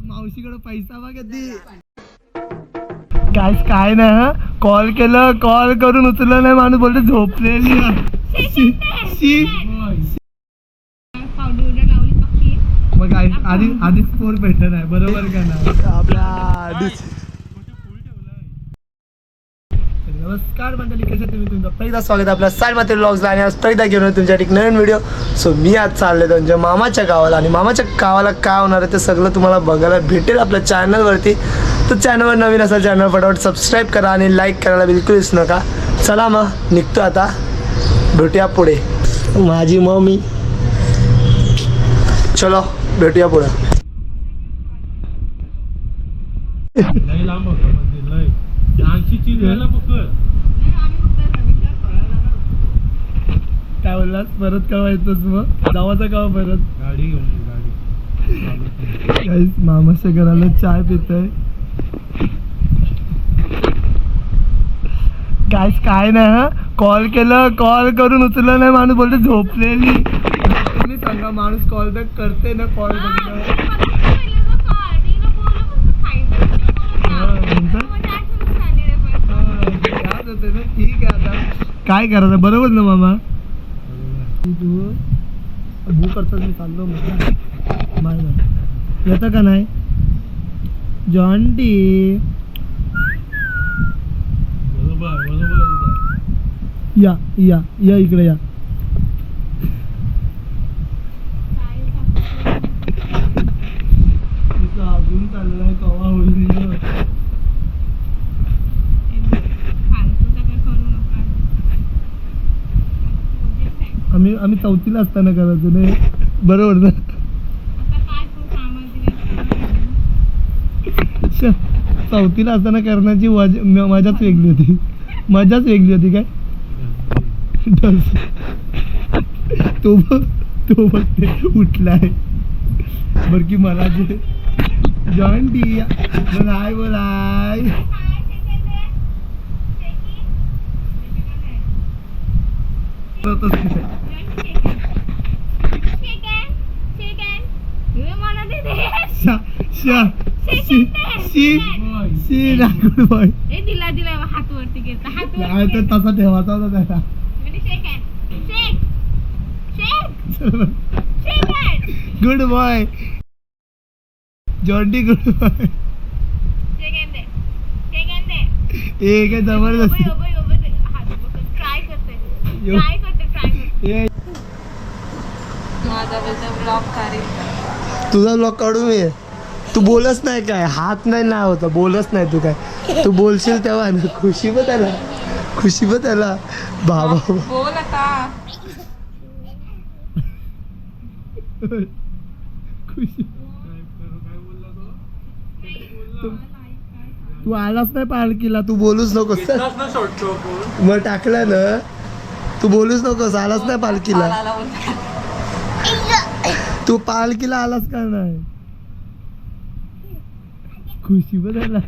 मावशीकडे पैसा बघ कधी गाईस काय नाही कॉल केलं कॉल करून उचललं नाही माणूस बोलतो झोपलेली मग आधीच फोन भेटत आहे बरोबर का ना आपला नमस्कार मंडळी कसे तुम्ही तुमचं पहिला स्वागत आपल्या साई माते व्लॉग्सला आणि आज पहिला घेऊन तुमच्यासाठी एक नवीन व्हिडिओ. सो मी आज चालले तुमच्या मामाच्या गावाला आणि मामाच्या गावाला काय होणार आहे ते सगळं तुम्हाला बघायला भेटेल आपल्या चॅनलवरती. तर चॅनलवर नवीन असेल चॅनल फटाफट सबस्क्राईब करा आणि लाईक करायला बिलकुल विसरू नका. चला मग निघतो आता भेटूया पुढे. माझी मम्मी चलो भेटूया पुढे. काय बोललास परत केव्हा येतोस मग जावाचा केव्हा परत गाडी घेऊन मामाच्या घराला चाय पितोय. गाईस काय नाही कॉल केलं कॉल करून उचललं नाही माणूस बोलतो झोपलेली. तुम्ही सांगा माणूस कॉल बॅक करते ना कॉल ठीक आहे आता काय करायचं बरोबर ना मामा. तू भू करतोस मी चाललो मग येतं का नाही जॉन्टी या या या इकडे या. अजून चाललाय कवा होईल आम्ही चौथीला असताना करायचो नाही बरोबर ना. चौथीला असताना करण्याची मजाच वेगळी होती काय. तो बघते उठलाय बर की मला जे जॉईन डी बोलाय तसा ठेवायचा होता त्याला. Good boy Jonty good boy. एक जबरदस्ती तुझा ब्लॉग काढू मी. तू बोलच नाही काय हात नाही ना होता बोलच नाही तू काय. तू बोलशील तेव्हा खुशी पण त्याला बाबा बोल आता. खुशी तू आलाच नाही पालखीला तू बोलूच नकोस मग टाकलं ना तू बोलूच नकोस आलाच नाही पालखीला. तू पालखीला आलास का नाही खुशी बदलला.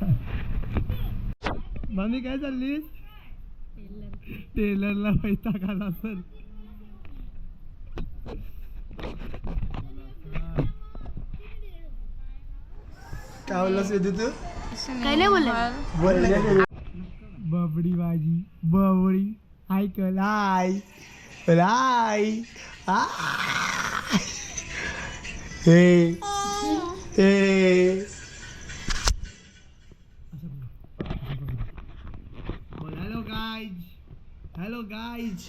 मामी काय चाललीस टेलरला वैताग आला असेल. काय बोललास तू काय नाही बोलला बबडी भाजी बबडी ऐकल आय आय हे हेलो गाइज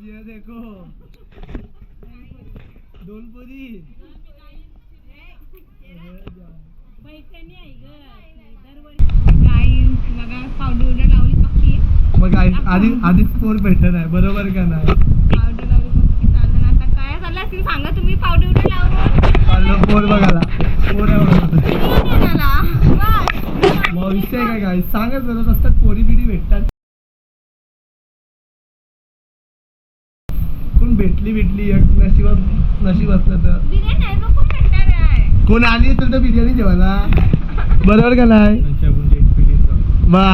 ये देखो दोन पोरी मग आधीच फोन भेटत आहे बरोबर का नाही. पावडर लावली पक्की चाललं आता काय झालं असेल सांगा तुम्ही. पावडर लावून फोन बघायला मग विषय काय सांगत बरं असतात पोरी बिडी भेटतात. कोण भेटली नशीब असलं तर कोण आली असेल तर बिर्याणी जेवायला बरोबर का नाही. वा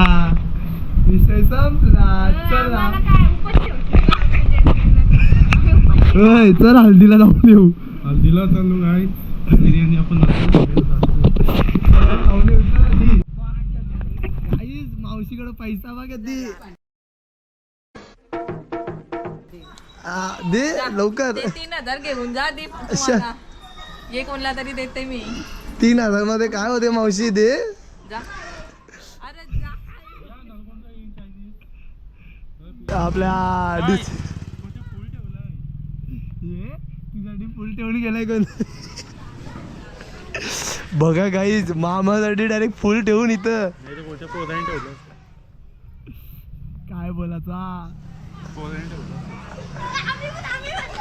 विषय संपला. चला चल हल्दीला जाऊन येऊ. हल्दीला चालू काय बिर्याणी आपण मावशीकडे पैसा बघ ती दे लवकर. 3,000 घेऊन जा दे अच्छा. तुम्हाला. एक म्हणला तरी देते मी. 3,000 मध्ये काय होते मावशी दे. जा अरे जा. आपल्या तुझ्यासाठी फुल ठेवून गेलाय कोण. बघा गाईज मामासाठी डायरेक्ट फुल ठेवून इथं काय बोलायचा.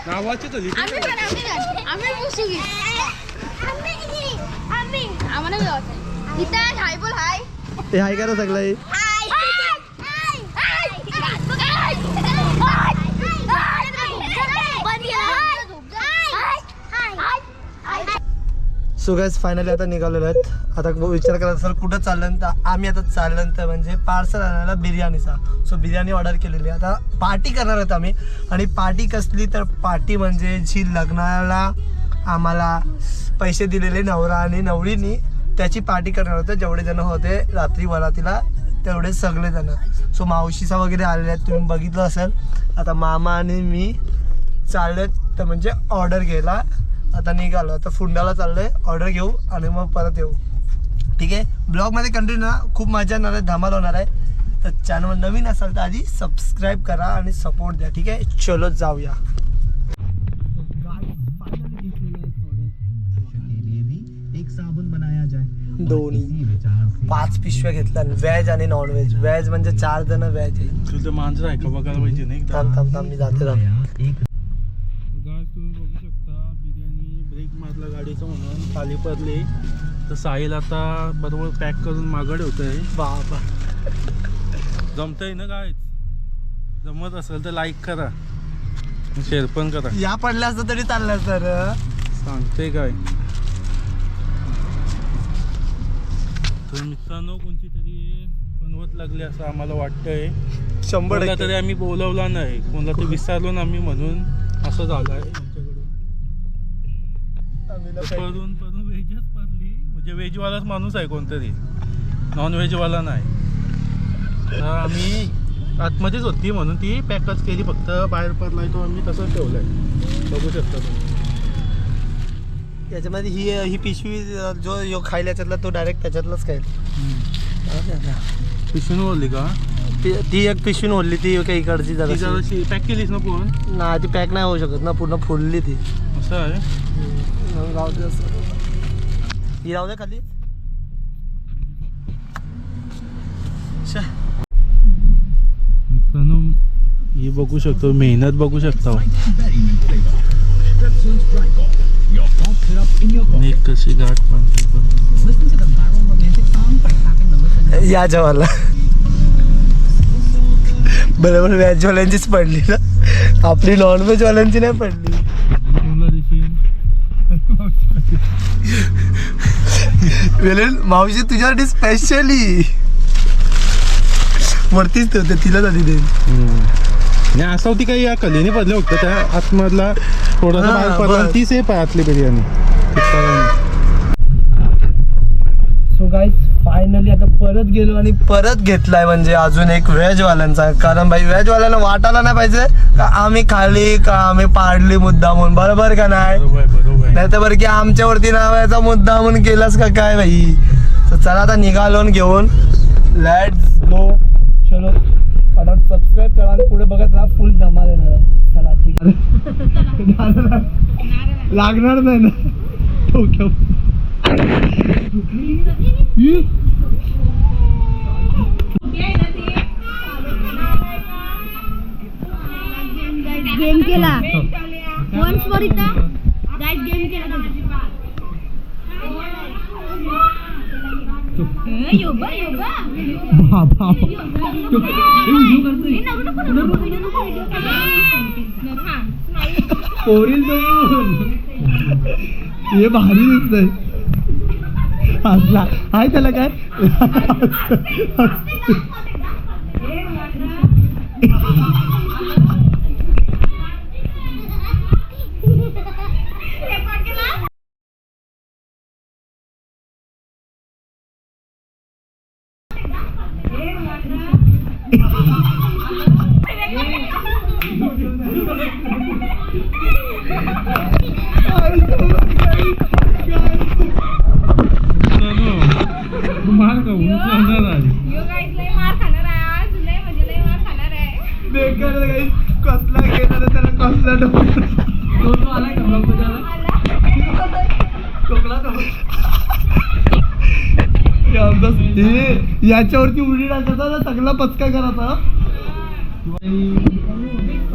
नावाची तरी हे हाय करा सगळं. सो गाईज फायनली आता निघालेलो आहेत. आता विचार करा सर कुठं चाललं तर आम्ही आता चालल्यानंतर म्हणजे पार्सल आणायला बिर्याणीचा. सो बिर्याणी ऑर्डर केलेली आहे. आता पार्टी करणार आहोत आम्ही. आणि पार्टी कसली तर पार्टी म्हणजे जी लग्नाला आम्हाला पैसे दिलेले नवरा आणि नवरीनी त्याची पार्टी करणार होतं. जेवढे जण होते रात्री वरातीला तेवढे सगळे जण. सो मावशीचा वगैरे आलेले आहेत तुम्ही बघितलं असेल. आता मामा आणि मी चालले तर म्हणजे ऑर्डर घ्यायला आता निघालो. आता फुंडाला चाललोय ऑर्डर घेऊ आणि मग परत येऊ. ठीक आहे. ब्लॉगमध्ये कंटिन्यू ना खूप मजा येणार आहे धमाल होणार आहे. तर चॅनल नवीन असाल तर आधी सबस्क्राईब करा आणि सपोर्ट द्या. ठीक आहे चलो जाऊया. एक साबुन बनाया जाए. दोन्ही 5 पिशव्या घेतल्या व्हेज आणि नॉन व्हेज. व्हेज म्हणजे 4 जण व्हेज आहे. तुझं मांजर आहे का बघायला पाहिजे नाही. थांब थांब थांब मी जाते थांब. एक गाइस तुम्ही बघू शकता बिर्याणी ब्रेक मारला गाडीचं म्हणून खाली पडली. तर साहिल आता बरोबर पॅक करून मागं ठेवतोय. बाबा जमतंय ना गाईच. जमत असेल तर लाईक करा शेअर पण करा. या पडल्या असतं तरी चाललं सर. सांगते काय तर मित्रांनो कोणती तरी बनवत लागली असं आम्हाला वाटतंय. 100% तरी आम्ही बोलवला नाही कोणाला ते विसरलो ना आम्ही म्हणून असं झालं आहे आमच्याकडून. पडून पडून व्हेजच पडली म्हणजे व्हेजवालाच माणूस आहे कोणतरी नॉन व्हेजवाला नाही. तर आम्ही आतमध्येच होती म्हणून ती पॅकच केली फक्त बाहेर पडलाय तो आम्ही तसंच ठेवलाय बघू शकता तुम्ही. याच्यामध्ये ही पिशवी जो यो खायला याच्यातला तो डायरेक्ट त्याच्यातलाच खाईल. पिशून बोलली का ती एक पिशवी ओढली ती काही इकडची ती जरा जराशी पॅक केलीस ना पण. ना ती पॅक नाही होऊ शकत ना पूर्ण फुलली ती. असं आहे राहू दे असं. ही राहू दे खाली. मित्रांनो हे बघू शकतो मेहनत बघू शकता नेक कशी गाठ पण या जेवायला बरोबर व्हेजवाल्यांचीच पडली ना आपली नॉनव्हेज वाल्यांची नाही पडली. मावशी तुझ्यासाठी स्पेशली वरतीच ठेवते तिला आधी देईल. नाही असं होती काही या कलेने पडलं फक्त त्या आतमधला थोडासा हा, बाहेर पडला बस. ती सेफ आहे आतली बिर्याणी. सो गाईज फायनली आता परत गेलो आणि परत घेतलाय म्हणजे अजून एक व्हेजवाल्यांचा. कारण भाई व्हेजवाल्यांना वाटायला नाही पाहिजे का आम्ही खाली का आम्ही पाडली मुद्दा म्हणून. बरोबर का नाही. बरोबर नाही तर बरं की आमच्यावरती नावाचा मुद्दा म्हणून केलास का काय भाई. तर चला आता निघालो घेऊन लेट्स गो. चलो आता सबस्क्राईब करा आणि पुढे बघत राहा फुल धमाल येणार आहे. चला ठीक आहे. लागणार नाही ना. ओके गेम केला वन्स फॉर इथं गाईड गेम केला. योगा योगा हे भारी दिसतंय. हसला हाय त्याला काय. कसला याच्यावरती उडी टाकायचा ना सगळा पचका करायचा.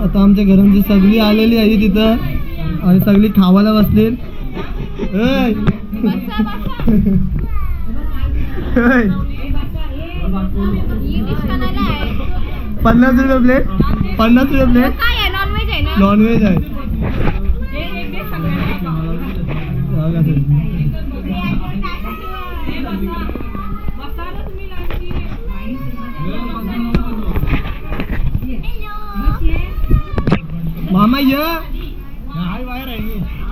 आता आमच्या घरांची सगळी आलेली आहे तिथं आणि सगळी खावायला बसली. ही डिश बनायला आहे. 50 रुपये प्लेट. 50 रुपये प्लेट. काय आहे नॉनव्हेज आहे ना. नॉनव्हेज आहे. एक डिश मामा ये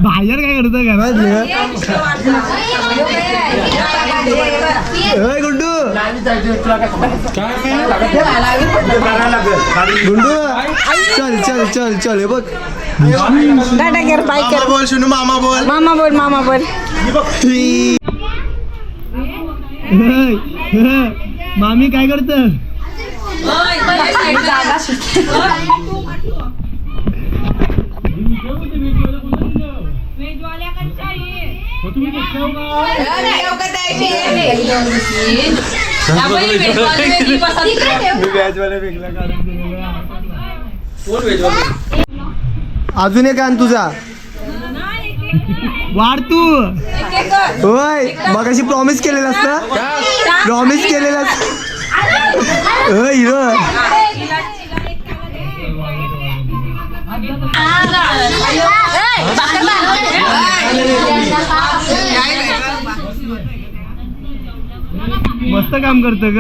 बाहेर काय करतो घरात गुंडू गुंडू चल चल चल चल हे बघ बोल शुनू मामा बोल मामी काय करत अजून एक आण तुझा वाढ तू होय मगाशी प्रॉमिस केलेलास ना प्रॉमिस केलेलास मस्त काम करतो ग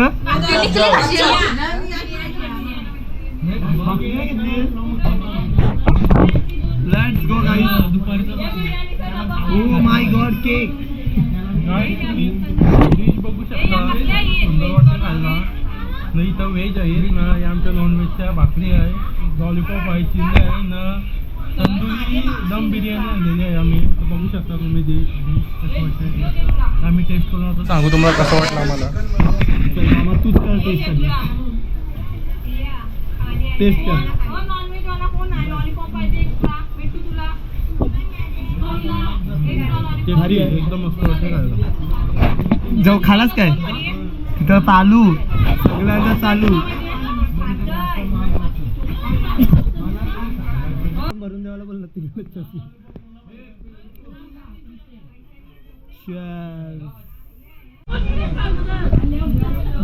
let's go guys oh my God cake बघू शकता सुंदर वाटतं खायला नाही तर व्हेज आहे ना या आमच्या नॉनव्हेजच्या भाकरी आहे लॉलीपॉप आहे चिल्ली आहे ना तंदुरी दम बिर्याणी आणलेली आहे आम्ही बघू शकता तुम्ही कसं वाटतं आम्ही टेस्ट करून आता सांगू तुम्हाला कसं वाटलं आम्हाला मामा तूच कर टेस्ट कर टेस्ट कर नॉनव्हेज वाला कोण आहे. लॉलीपॉप पाहिजे एक्स्ट्रा भेटू तुला. ते भारी आहे एकदम मस्त वाटतं खायला. जाऊ खालास काय तिथं चालू सगळ्यांना चालू भरून द्यायला बोलला तिकडे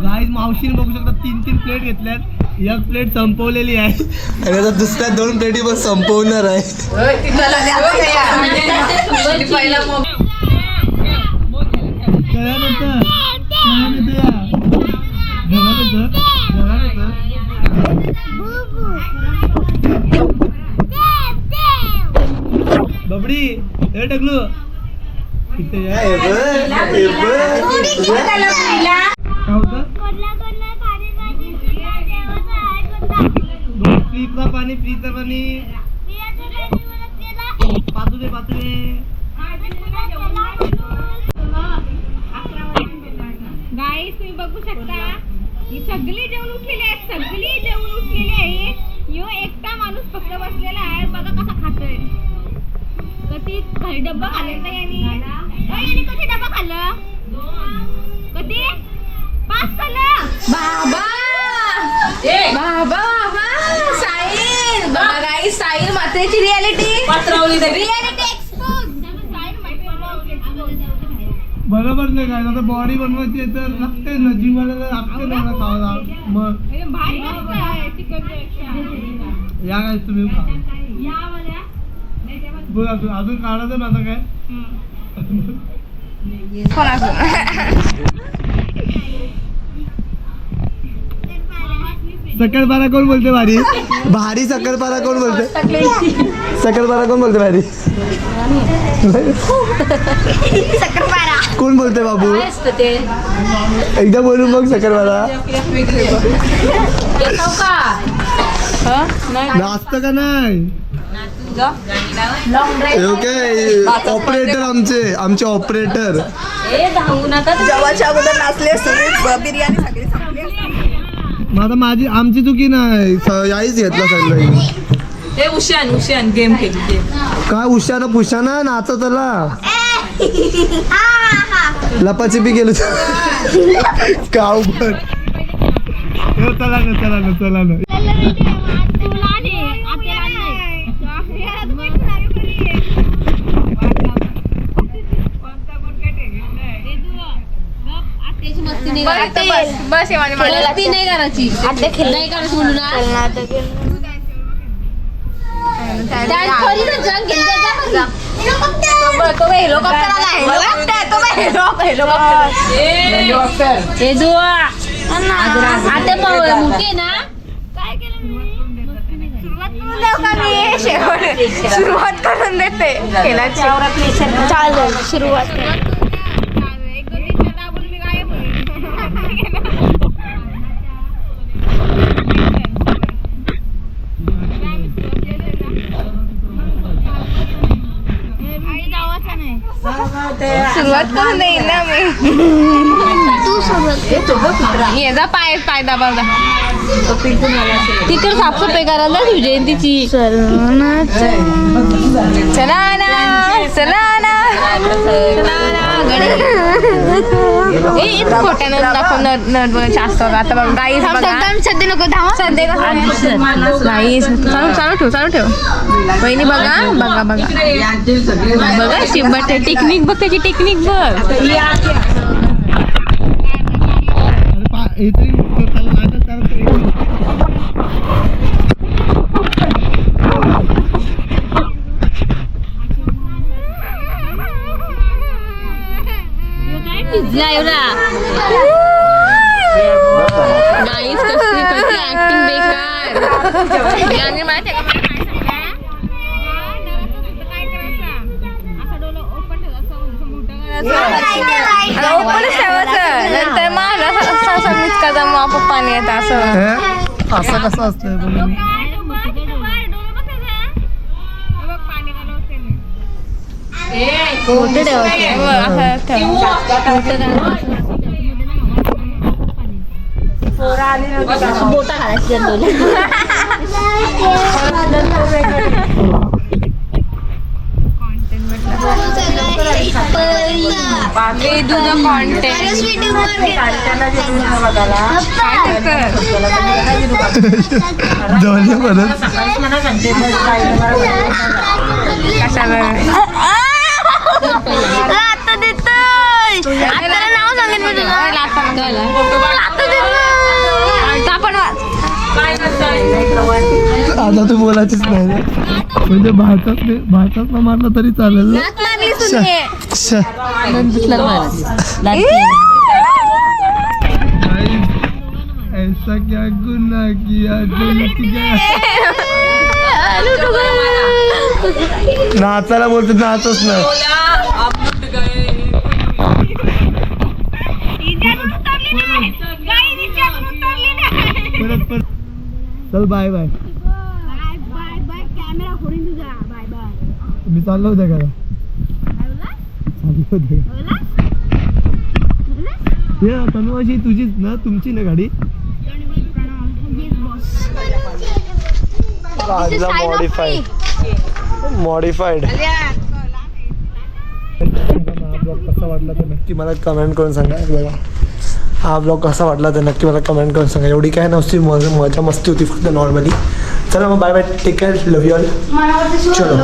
गाईज मावशीने बघू शकता 3 प्लेट घेतल्यात. एक प्लेट संपवलेली आहे आणि आता दुसऱ्या 2 प्लेटी पण संपवणार आहे. बबडी हे टकलू इथे फ्रीजला पाणी पाचू दे गाईस तुम्ही बघू शकता ही सगळी जेवण उठलेली आहे. यो एकटा माणूस फक्त बसलेला आहे. बघा कसा खातोय. कधी घरी डब्बा खाल्ला ना यांनी कधी डब्बा खाल्लं कधी 5 खाल्लं बाबा साहिल बघा गाईस साहिल मात्रेची रियालिटी पत्रवली रियालिटी एक्सपोज. बरोबर नाही काय आता बॉडी बनवायची आहे तर लागते ना जीवाला लागते ना खायला. मग भारी मस्त आहे चिकन. या काय तुम्ही बोल अजून काढायचं ना आता काय सकरपारा कोण बोलते भारी भारी सकरपारा कोण बोलते सकरपारा कोण बोलते भारी सकरपारा कोण बोलते बाबू एकदा बोलून बघ सकरपारा नाचतं का नाही ऑपरेटर आमचे ऑपरेटर जेवायच्या अगोदर नाचले असते बिर्याणी सगळी संपली. माझी आमची चुकी नाही यायच घेतला सगळं हे उशान गेम खेळू गेम. काय उशाना पुशाना नाचा चला लपाछपी गेलो काव भर चला ना चला ना चला ना बस मस्ती नाही करायची नाही करायची म्हणून मोठी ना काय सुरुवात करून देते चालेल सुरुवात एक दोन तीन चार दाबून मी गायब सुरुवात करून देईल ना मी तू सुरुवात ये जा पाय पाय दाबा तिकडे साफसफाई करायला तुझी जयंतीची चला ना चला ना खोट्यानं जास्त आता बघ गाईस सध्या नको धावा सध्या चालू ठेव पहिली बघा बघा बघा बघा शिंबट टेक्निक बघ त्याची टेक्निक बघ गाईस कसली ऍक्टिंग बेकार आणि माहिती आहे का ओपनच ठेवायचं नंतर मला मिचका मग पाणी येतं असं असं कसं असतं बोटा घालायची दोन्ही म्हणत आता देतोय आता नाव सांगेन मी तुला आता तू बोलायचीच नाही ना. म्हणजे भारतात मारलं तरी चालेल ना. ऐसा क्या गुन्हा किया नाचायला बोलतो नाचच नाही परत चल बाय बाय कॅमेरा फोडून तुझा बाय बाय मी चाललो होत्या का तनु अशी तुझीच ना तुमची ना गाडी मॉडिफाईड ब्लॉग कसा वाटला तर नक्की मला कमेंट करून सांगा बघा हा ब्लॉग कसा वाटला तर नक्की मला कमेंट करून सांगा एवढी काय नसती मजा मस्ती होती फक्त नॉर्मली चला मग bye bye take care love you all चलो